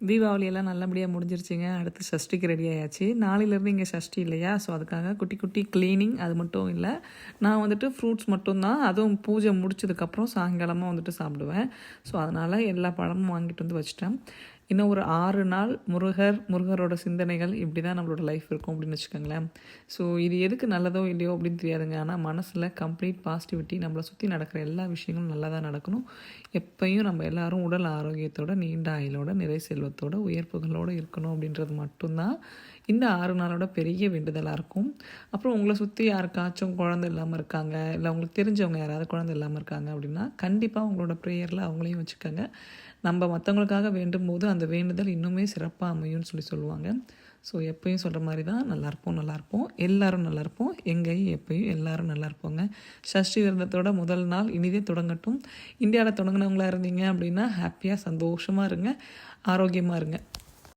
தீபாவளியெல்லாம் நல்லபடியாக முடிஞ்சிருச்சுங்க. அடுத்து சஷ்டிக்கு ரெடி ஆயாச்சு. நாளையிலேருந்து இங்கே சஷ்டி இல்லையா, ஸோ அதுக்காக குட்டி குட்டி க்ளீனிங். அது மட்டும் இல்லை, நான் வந்துட்டு ஃப்ரூட்ஸ் மட்டும்தான், அதுவும் பூஜை முடிச்சதுக்கப்புறம் சாயங்காலமாக வந்துட்டு சாப்பிடுவேன். ஸோ அதனால் எல்லா பழமும் வாங்கிட்டு வந்து வச்சுட்டேன். இன்னும் ஒரு 6 நாள் முருகரோட சிந்தனைகள் இப்படி தான் நம்மளோட லைஃப் இருக்கும் அப்படின்னு வச்சுக்கோங்களேன். ஸோ இது எதுக்கு நல்லதோ இல்லையோ அப்படின்னு தெரியாதுங்க. ஆனால் மனசில் கம்ப்ளீட் பாசிட்டிவிட்டி, நம்மளை சுற்றி நடக்கிற எல்லா விஷயங்களும் நல்லா தான் நடக்கணும். எப்பயும் நம்ம எல்லோரும் உடல் ஆரோக்கியத்தோட, நீண்ட ஆயுளோட, நிறை செல்வத்தோட, உயர்ப்புகளோடு இருக்கணும் அப்படின்றது மட்டும்தான் இந்த 6 நாளோட பெரிய வேண்டுதலாக இருக்கும். அப்புறம் உங்களை சுற்றி யாருக்காச்சும் குழந்தை இல்லாமல் இருக்காங்க, இல்லை உங்களுக்கு தெரிஞ்சவங்க யாராவது குழந்தை இல்லாமல் இருக்காங்க அப்படின்னா கண்டிப்பாக உங்களோட ப்ரேயரில் அவங்களையும் வச்சுக்கோங்க. நம்ம மற்றவங்களுக்காக வேண்டும் போது அந்த வேண்டுதல் இன்னுமே சிறப்பாக அமையும்னு சொல்லுவாங்க. ஸோ எப்பயும் சொல்கிற மாதிரி தான், நல்லாயிருப்போம், எல்லோரும் நல்லாயிருப்போம், எங்கேயும் எப்பயும் எல்லோரும் நல்லா இருப்போங்க. சஷ்டி விரதத்தோட முதல் நாள் இனிதே தொடங்கட்டும். இந்தியாவில் தொடங்கினவங்களாக இருந்தீங்க அப்படின்னா ஹாப்பியாக சந்தோஷமாக இருங்க, ஆரோக்கியமாக இருங்க.